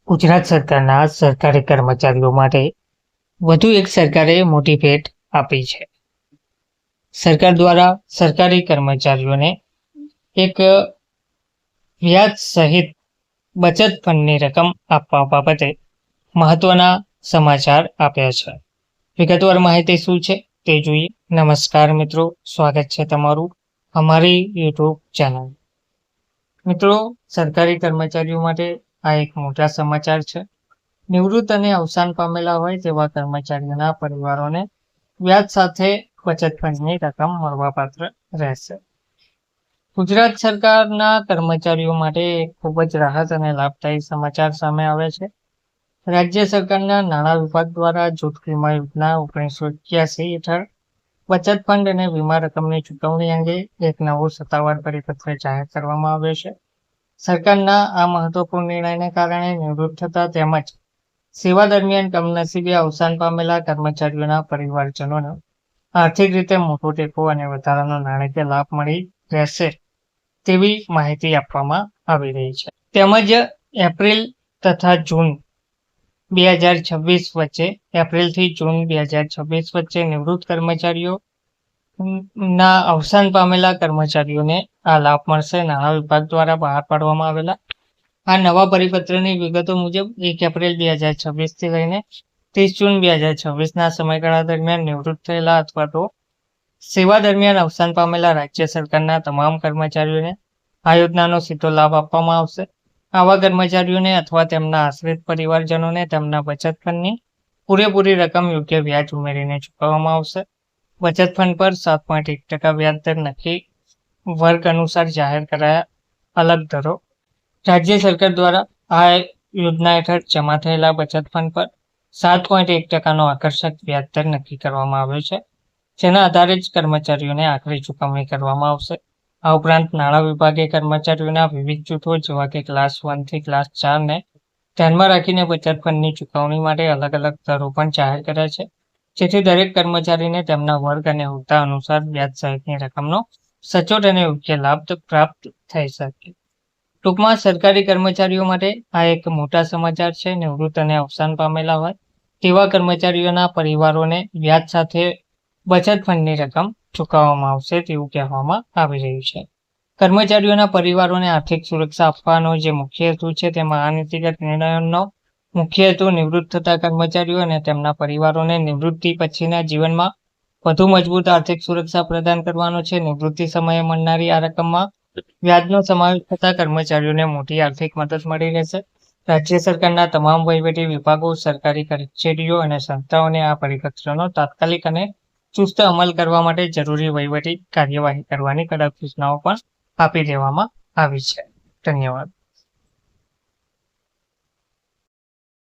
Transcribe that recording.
ગુજરાત સરકારના સરકારી કર્મચારીઓ માટે વધુ એક સરકારે મોટી ભેટ આપી છે. સરકાર દ્વારા સરકારી કર્મચારીઓને એક વ્યાજ સહિત બચત ફંડની રકમ આપવા બાબતે મહત્વના સમાચાર આપ્યા છે. વિગતવાર માહિતી શું છે તે જોઈએ. નમસ્કાર મિત્રો, સ્વાગત છે તમારું અમારી યુટ્યુબ ચેનલ. મિત્રો, સરકારી કર્મચારીઓ માટે આ એક મોટા સમાચાર છે. નિવૃત્ત અને અવસાન પામેલા હોય તેવા કર્મચારીઓના પરિવારોને વ્યાજ સાથે બચત ફંડની રકમ મળવાપાત્ર રહેશે. ગુજરાત સરકારના કર્મચારીઓ માટે ખૂબ જ રાહત અને લાભદાયી સમાચાર સામે આવે છે. રાજ્ય સરકારના નાણાં વિભાગ દ્વારા જૂથ વીમા યોજના 1981 હેઠળ બચત ફંડ અને વીમા રકમની ચૂકવણી અંગે એક નવો સત્તાવાર પરિપત્ર જાહેર કરવામાં આવ્યો છે. સરકારના આ મહત્વપૂર્ણ નિર્ણયને કારણે નિવૃત્ત થતા તેમજ સેવા દરમિયાન કમનસીબે અવસાન પામેલા કર્મચારીઓના પરિવારજનોને આર્થિક રીતે મોટો ટેકો અને વધારાનો નાણાકીય લાભ મળી રહેશે તેવી માહિતી આપવામાં આવી રહી છે. તેમજ એપ્રિલ તથા જૂન 2026 વચ્ચે એપ્રિલથી જૂન 2026 વચ્ચે નિવૃત્ત કર્મચારીઓ ના અવસાન પામેલા કર્મચારીઓને આ લાભ મળશે. નાણાં વિભાગ દ્વારા બહાર પાડવામાં આવેલા આ નવા પરિપત્રની વિગતો મુજબ 1 એપ્રિલ 2026 થી લઈને 30 જૂન 2026ના સમયગાળા દરમિયાન નિવૃત્ત થયેલા અથવા તો સેવા દરમિયાન અવસાન પામેલા રાજ્ય સરકારના તમામ કર્મચારીઓને આ યોજનાનો સીધો લાભ આપવામાં આવશે. આવા કર્મચારીઓને અથવા તેમના આશ્રિત પરિવારજનોને તેમના બચત ફંડની પૂરેપૂરી રકમ યોગ્ય વ્યાજ ઉમેરીને ચૂકવવામાં આવશે. બચત ફંડ પર 7.1% વ્યાજ દર નક્કી વર્ગ અનુસાર જાહેર કરાયા અલગ દરો. રાજ્ય સરકાર દ્વારા આ યોજના હેઠળ જમા થયેલા બચત ફંડ પર 7.1%નો આકર્ષક વ્યાજ દર નક્કી કરવામાં આવ્યો છે, જેના આધારે જ કર્મચારીઓને આખરી ચૂકવણી કરવામાં આવશે. આ ઉપરાંત નાણાં વિભાગે કર્મચારીઓના વિવિધ જૂથો જેવા કે ક્લાસ 1 થી ક્લાસ 4 ને ધ્યાનમાં રાખીને બચત ફંડની ચૂકવણી માટે અલગ અલગ દરો પણ જાહેર કર્યા છે, જેથી દરેક કર્મચારીને તેમના વર્ગ અને હોદ્દા અનુસાર વ્યાજ સહિતની રકમનો સચોટ અને યોગ્ય લાભ પ્રાપ્ત થઈ શકે. ટૂંકમાં સરકારી કર્મચારીઓ માટે આ એક મોટા સમાચાર છે. નિવૃત્ત અને અવસાન પામેલા હોય તેવા કર્મચારીઓના પરિવારોને વ્યાજ સાથે બચત ફંડની રકમ ચૂકવવામાં આવશે તેવું કહેવામાં આવી રહ્યું છે. કર્મચારીઓના પરિવારોને આર્થિક સુરક્ષા આપવાનો જે મુખ્ય હેતુ છે, તેમાં આ નીતિગત નિર્ણયનો મુખ્ય હેતુ નિવૃત્ત થતા કર્મચારીઓ અને તેમના પરિવારોને નિવૃત્તિ પછીના જીવનમાં વધુ મજબૂત આર્થિક સુરક્ષા પ્રદાન કરવાનો છે. નિવૃત્તિ સમયે મળનારી આ રકમમાં વ્યાજનો સમાવેશ થતા કર્મચારીઓને મોટી આર્થિક મદદ મળી રહેશે. રાજ્ય સરકારના તમામ વહીવટી વિભાગો, સરકારી કચેરીઓ અને સંસ્થાઓને આ પરિપત્રનો તાત્કાલિક અને ચુસ્ત અમલ કરવા માટે જરૂરી વહીવટી કાર્યવાહી કરવાની કડક સૂચનાઓ પણ આપી દેવામાં આવી છે. ધન્યવાદ.